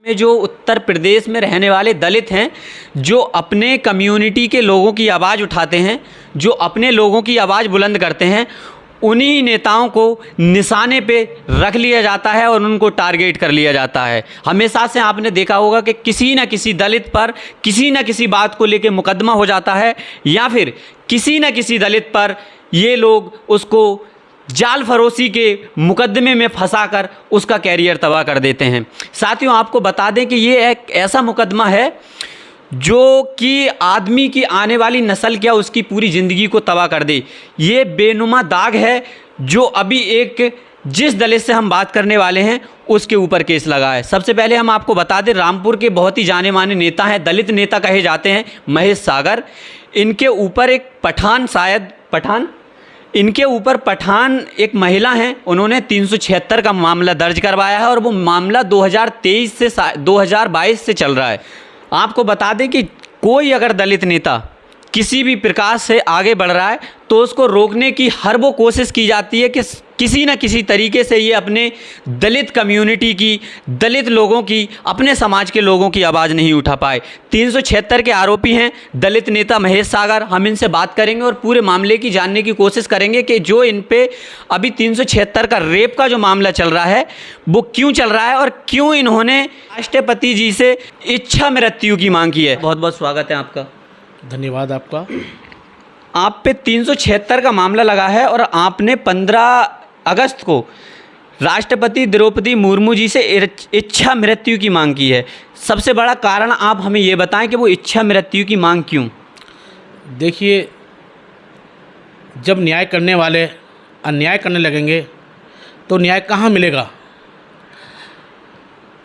में जो उत्तर प्रदेश में रहने वाले दलित हैं, जो अपने कम्युनिटी के लोगों की आवाज़ उठाते हैं, जो अपने लोगों की आवाज़ बुलंद करते हैं, उन्हीं नेताओं को निशाने पे रख लिया जाता है और उनको टारगेट कर लिया जाता है। हमेशा से आपने देखा होगा कि किसी न किसी दलित पर किसी न किसी बात को लेकर मुकदमा हो जाता है, या फिर किसी न किसी दलित पर ये लोग उसको जाल फरोशी के मुकदमे में फंसाकर उसका कैरियर तबाह कर देते हैं। साथियों, आपको बता दें कि ये एक ऐसा मुकदमा है जो कि आदमी की आने वाली नस्ल क्या उसकी पूरी ज़िंदगी को तबाह कर दे। ये बेनुमा दाग है जो अभी एक जिस दलित से हम बात करने वाले हैं उसके ऊपर केस लगा है। सबसे पहले हम आपको बता दें, रामपुर के बहुत ही जाने माने नेता हैं, दलित नेता कहे जाते हैं, महेश सागर। इनके ऊपर एक इनके ऊपर पठान एक महिला हैं, उन्होंने 376 का मामला दर्ज करवाया है और वो मामला 2022 से चल रहा है। आपको बता दें कि कोई अगर दलित नेता किसी भी प्रकार से आगे बढ़ रहा है तो उसको रोकने की हर वो कोशिश की जाती है कि किसी न किसी तरीके से ये अपने दलित कम्युनिटी की, दलित लोगों की, अपने समाज के लोगों की आवाज़ नहीं उठा पाए। 376 के आरोपी हैं दलित नेता महेश सागर। हम इनसे बात करेंगे और पूरे मामले की जानने की कोशिश करेंगे कि जो इन पे अभी 376 का रेप का जो मामला चल रहा है वो क्यों चल रहा है और क्यों इन्होंने राष्ट्रपति जी से इच्छा मृत्यु की मांग की है। बहुत बहुत स्वागत है आपका। धन्यवाद आपका। आप पे 376 का मामला लगा है और आपने 15 अगस्त को राष्ट्रपति द्रौपदी मुर्मू जी से इच्छा मृत्यु की मांग की है। सबसे बड़ा कारण आप हमें ये बताएं कि वो इच्छा मृत्यु की मांग क्यों? देखिए, जब न्याय करने वाले अन्याय करने लगेंगे तो न्याय कहाँ मिलेगा।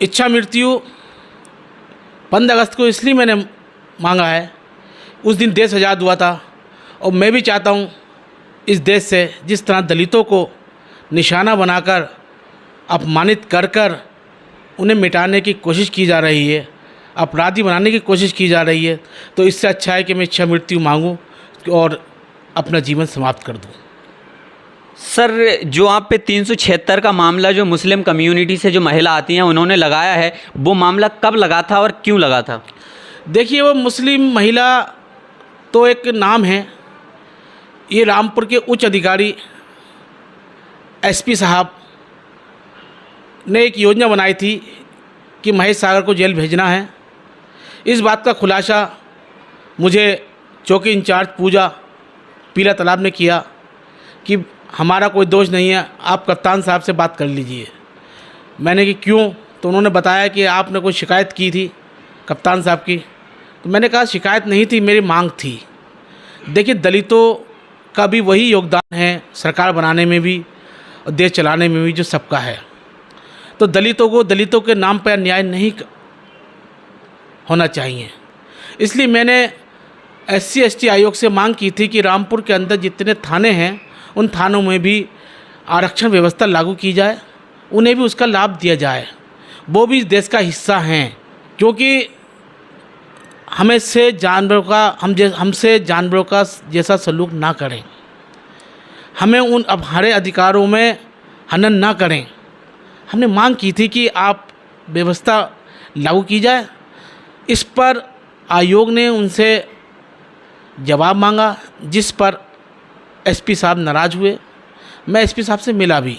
इच्छा मृत्यु 15 अगस्त को इसलिए मैंने मांगा है, उस दिन देश आज़ाद हुआ था और मैं भी चाहता हूँ इस देश से जिस तरह दलितों को निशाना बनाकर अपमानित कर कर उन्हें मिटाने की कोशिश की जा रही है, अपराधी बनाने की कोशिश की जा रही है, तो इससे अच्छा है कि मैं इच्छा मृत्यु मांगूं और अपना जीवन समाप्त कर दूं। सर, जो आप पे 376 का मामला जो मुस्लिम कम्युनिटी से जो महिला आती हैं उन्होंने लगाया है, वो मामला कब लगा था और क्यों लगा था? देखिए, वो मुस्लिम महिला तो एक नाम है। ये रामपुर के उच्च अधिकारी एसपी साहब ने एक योजना बनाई थी कि महेश सागर को जेल भेजना है। इस बात का खुलासा मुझे चौकी इंचार्ज पूजा पीला तालाब ने किया कि हमारा कोई दोष नहीं है, आप कप्तान साहब से बात कर लीजिए। मैंने कि क्यों? तो उन्होंने बताया कि आपने कोई शिकायत की थी कप्तान साहब की। तो मैंने कहा शिकायत नहीं थी, मेरी मांग थी। देखिए, दलितों का भी वही योगदान है सरकार बनाने में भी और देश चलाने में भी जो सबका है। तो दलितों के नाम पर अन्याय नहीं होना चाहिए। इसलिए मैंने SC/ST आयोग से मांग की थी कि रामपुर के अंदर जितने थाने हैं उन थानों में भी आरक्षण व्यवस्था लागू की जाए, उन्हें भी उसका लाभ दिया जाए। वो भी देश का हिस्सा हैं, क्योंकि हमसे जानवरों का जैसा सलूक ना करें, हमें उन हमारे अधिकारों में हनन ना करें। हमने मांग की थी कि आप व्यवस्था लागू की जाए। इस पर आयोग ने उनसे जवाब मांगा, जिस पर SP साहब नाराज़ हुए। मैं SP साहब से मिला भी,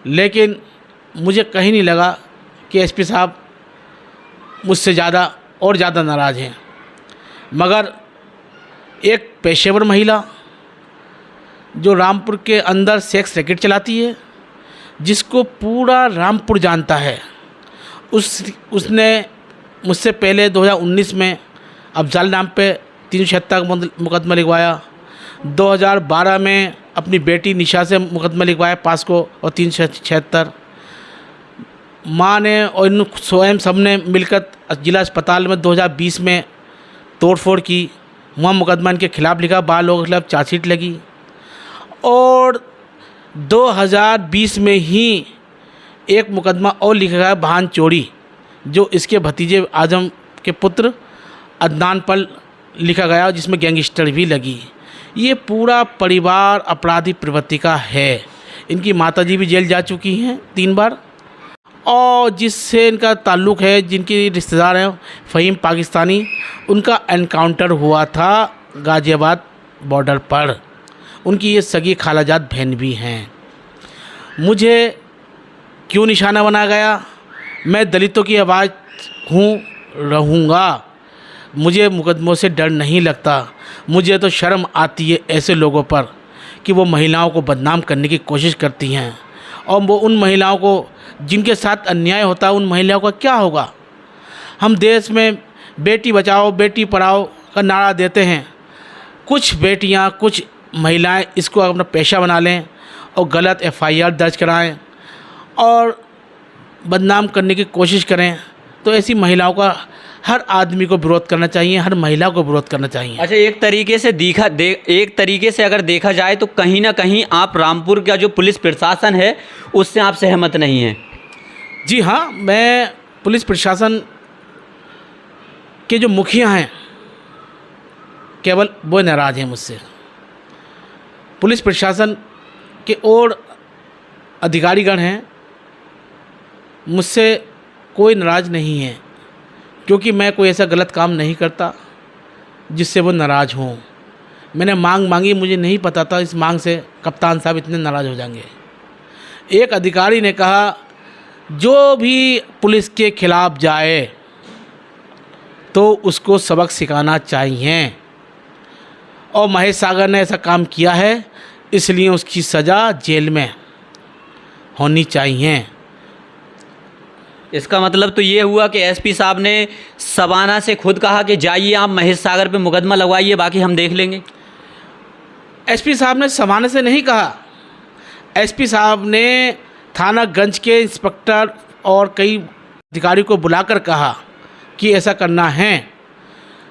लेकिन मुझे कहीं नहीं लगा कि SP साहब मुझसे ज़्यादा नाराज़ हैं। मगर एक पेशेवर महिला जो रामपुर के अंदर सेक्स रैकेट चलाती है, जिसको पूरा रामपुर जानता है, उसने मुझसे पहले 2019 में अफजाल नाम पे 376 का मुकदमा लिखवाया। 2012 में अपनी बेटी निशा से मुकदमा लिखवाया पास्को और 376। माँ ने और इन स्वयं सब ने मिलकर जिला अस्पताल में 2020 में तोड़फोड़ की, वहाँ मुकदमा इनके खिलाफ़ लिखा, 12 लोगों के खिलाफ चार्जशीट लगी और 2020 में ही एक मुकदमा और लिखा गया भान चोरी, जो इसके भतीजे आजम के पुत्र अदनान पर लिखा गया, जिसमें गैंगस्टर भी लगी। ये पूरा परिवार अपराधी प्रवृत्ति का है। इनकी माताजी भी जेल जा चुकी हैं 3 बार और जिससे इनका ताल्लुक़ है, जिनकी रिश्तेदार हैं फ़हीम पाकिस्तानी, उनका एनकाउंटर हुआ था गाज़ियाबाद बॉर्डर पर। उनकी ये सगी खालाजाद बहन भी हैं। मुझे क्यों निशाना बनाया गया? मैं दलितों की आवाज़ हूँ, रहूँगा। मुझे मुकदमों से डर नहीं लगता। मुझे तो शर्म आती है ऐसे लोगों पर कि वो महिलाओं को बदनाम करने की कोशिश करती हैं, और वो उन महिलाओं को जिनके साथ अन्याय होता है, उन महिलाओं का क्या होगा? हम देश में बेटी बचाओ बेटी पढ़ाओ का नारा देते हैं। कुछ बेटियां, कुछ महिलाएं इसको अपना पेशा बना लें और गलत FIR दर्ज कराएं और बदनाम करने की कोशिश करें, तो ऐसी महिलाओं का हर आदमी को विरोध करना चाहिए, हर महिला को विरोध करना चाहिए। अच्छा, एक तरीके से अगर देखा जाए तो कहीं ना कहीं आप रामपुर का जो पुलिस प्रशासन है उससे आप सहमत नहीं हैं? जी हाँ, मैं पुलिस प्रशासन के जो मुखिया हैं केवल वो नाराज़ हैं मुझसे। पुलिस प्रशासन के और अधिकारीगण हैं, मुझसे कोई नाराज़ नहीं है, क्योंकि मैं कोई ऐसा गलत काम नहीं करता जिससे वो नाराज़ हों। मैंने मांग मांगी, मुझे नहीं पता था इस मांग से कप्तान साहब इतने नाराज़ हो जाएंगे। एक अधिकारी ने कहा जो भी पुलिस के खिलाफ जाए तो उसको सबक सिखाना चाहिए, और महेश सागर ने ऐसा काम किया है, इसलिए उसकी सज़ा जेल में होनी चाहिए। इसका मतलब तो ये हुआ कि SP साहब ने सबाना से खुद कहा कि जाइए आप महेश सागर पे मुकदमा लगवाइए, बाकी हम देख लेंगे। SP साहब ने सबाना से नहीं कहा। SP साहब ने थानागंज के इंस्पेक्टर और कई अधिकारियों को बुलाकर कहा कि ऐसा करना है,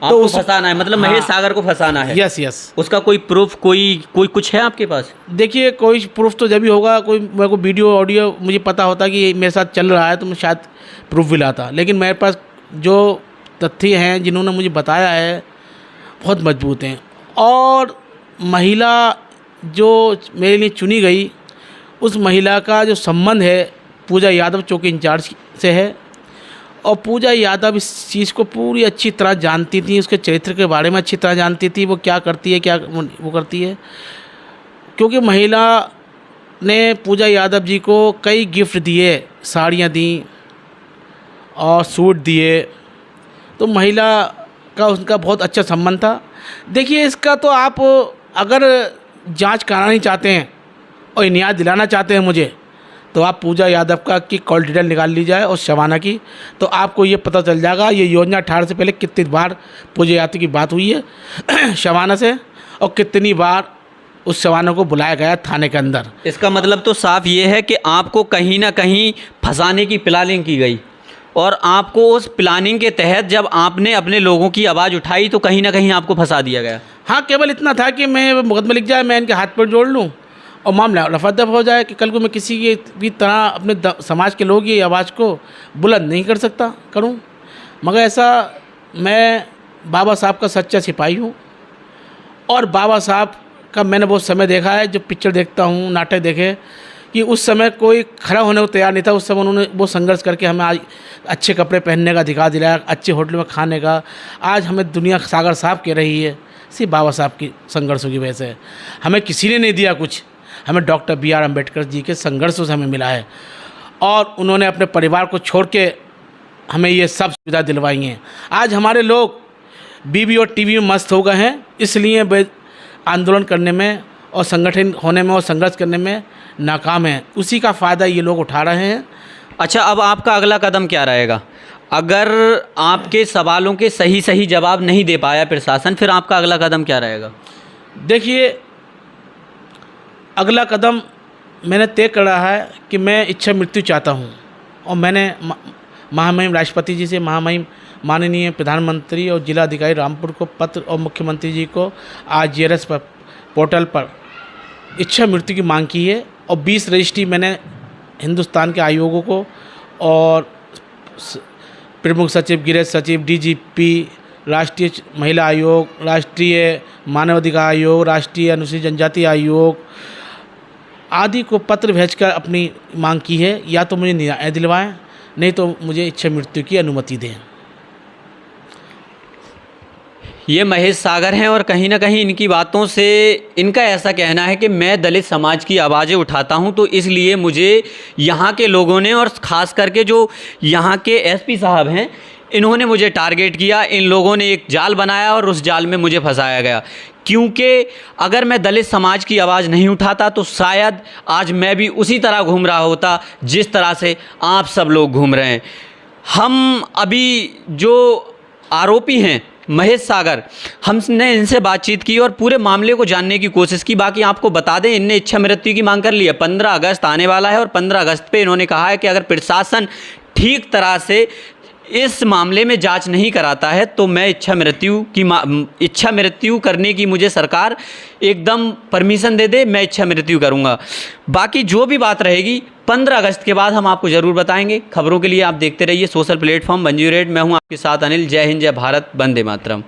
तो उस फंसाना है, मतलब महेश सागर को फंसाना है। यस। उसका कोई प्रूफ, कोई कुछ है आपके पास? देखिए, कोई प्रूफ तो जब भी होगा, कोई मेरे को वीडियो ऑडियो मुझे पता होता कि मेरे साथ चल रहा है तो मैं शायद प्रूफ भी लाता, लेकिन मेरे पास जो तथ्य हैं जिन्होंने मुझे बताया है बहुत मजबूत हैं। और महिला जो मेरे लिए चुनी गई, उस महिला का जो संबंध है पूजा यादव चौकी इंचार्ज से है, और पूजा यादव इस चीज़ को पूरी अच्छी तरह जानती थी, उसके चरित्र के बारे में अच्छी तरह जानती थी, वो क्या करती है, क्या वो करती है। क्योंकि महिला ने पूजा यादव जी को कई गिफ्ट दिए, साड़ियाँ दी और सूट दिए, तो महिला का उनका बहुत अच्छा संबंध था। देखिए, इसका तो आप अगर जांच करानी चाहते हैं और न्याय दिलाना चाहते हैं मुझे, तो आप पूजा यादव का की कॉल डिटेल निकाल ली जाए और शबाना की, तो आपको ये पता चल जाएगा ये योजना 18 से पहले कितनी बार पूजा यादव की बात हुई है शबाना से, और कितनी बार उस शबाना को बुलाया गया थाने के अंदर। इसका मतलब तो साफ ये है कि आपको कहीं ना कहीं फंसाने की प्लानिंग की गई, और आपको उस प्लानिंग के तहत जब आपने अपने लोगों की आवाज़ उठाई तो कहीं ना कहीं आपको फंसा दिया गया। हाँ, केवल इतना था कि मैं मुकदमा लिख जाए, मैं इनके हाथ पर जोड़ लूँ और मामला रफा दफा हो जाए, कि कल को मैं किसी की भी तरह अपने समाज के लोग की आवाज़ को बुलंद नहीं कर सकता करूं। मगर ऐसा, मैं बाबा साहब का सच्चा सिपाही हूं, और बाबा साहब का मैंने बहुत समय देखा है, जो पिक्चर देखता हूं, नाटक देखे, कि उस समय कोई खड़ा होने को तैयार नहीं था। उस समय उन्होंने वो संघर्ष करके हमें आज अच्छे कपड़े पहनने का अधिकार दिलाया, अच्छे होटल में खाने का। आज हमें दुनिया सागर साहब कह रही है, सिर्फ बाबा साहब की संघर्षों की वजह से। हमें किसी ने नहीं दिया कुछ, हमें डॉक्टर BR अम्बेडकर जी के संघर्षों से हमें मिला है, और उन्होंने अपने परिवार को छोड़ के हमें ये सब सुविधा दिलवाई हैं। आज हमारे लोग BB और TV में मस्त हो गए हैं, इसलिए वे आंदोलन करने में और संगठन होने में और संघर्ष करने में नाकाम हैं। उसी का फ़ायदा ये लोग उठा रहे हैं। अच्छा, अब आपका अगला कदम क्या रहेगा? अगर आपके सवालों के सही जवाब नहीं दे पाया प्रशासन, फिर आपका अगला कदम क्या रहेगा? देखिए, अगला कदम मैंने तय करा है कि मैं इच्छा मृत्यु चाहता हूं, और मैंने महामहिम राष्ट्रपति जी से, महामहिम माननीय प्रधानमंत्री और जिला अधिकारी रामपुर को पत्र, और मुख्यमंत्री जी को आज GRS पर पोर्टल पर इच्छा मृत्यु की मांग की है। और 20 रजिस्ट्री मैंने हिंदुस्तान के आयोगों को और प्रमुख सचिव, गृह सचिव, DGP, राष्ट्रीय महिला आयोग, राष्ट्रीय मानवाधिकार आयोग, राष्ट्रीय अनुसूचित जनजाति आयोग आदि को पत्र भेजकर अपनी मांग की है, या तो मुझे न्याय दिलवाएं, नहीं तो मुझे इच्छा मृत्यु की अनुमति दें। ये महेश सागर हैं और कहीं ना कहीं इनकी बातों से इनका ऐसा कहना है कि मैं दलित समाज की आवाज़ें उठाता हूं, तो इसलिए मुझे यहाँ के लोगों ने और ख़ास करके जो यहाँ के एसपी साहब हैं, इन्होंने मुझे टारगेट किया। इन लोगों ने एक जाल बनाया और उस जाल में मुझे फंसाया गया, क्योंकि अगर मैं दलित समाज की आवाज़ नहीं उठाता तो शायद आज मैं भी उसी तरह घूम रहा होता जिस तरह से आप सब लोग घूम रहे हैं। हम अभी जो आरोपी हैं महेश सागर, हमने इनसे बातचीत की और पूरे मामले को जानने की कोशिश की। बाकी आपको बता दें, इनने इच्छा मृत्यु की मांग कर ली है। 15 अगस्त आने वाला है और 15 अगस्त पे इन्होंने कहा है कि अगर प्रशासन ठीक तरह से इस मामले में जांच नहीं कराता है तो मैं इच्छा मृत्यु करने की मुझे सरकार एकदम परमिशन दे दे, मैं इच्छा मृत्यु करूंगा। बाकी जो भी बात रहेगी 15 अगस्त के बाद हम आपको ज़रूर बताएंगे। खबरों के लिए आप देखते रहिए सोशल प्लेटफॉर्म 108। मैं हूं आपके साथ अनिल। जय हिंद, जय भारत, वंदे मातरम।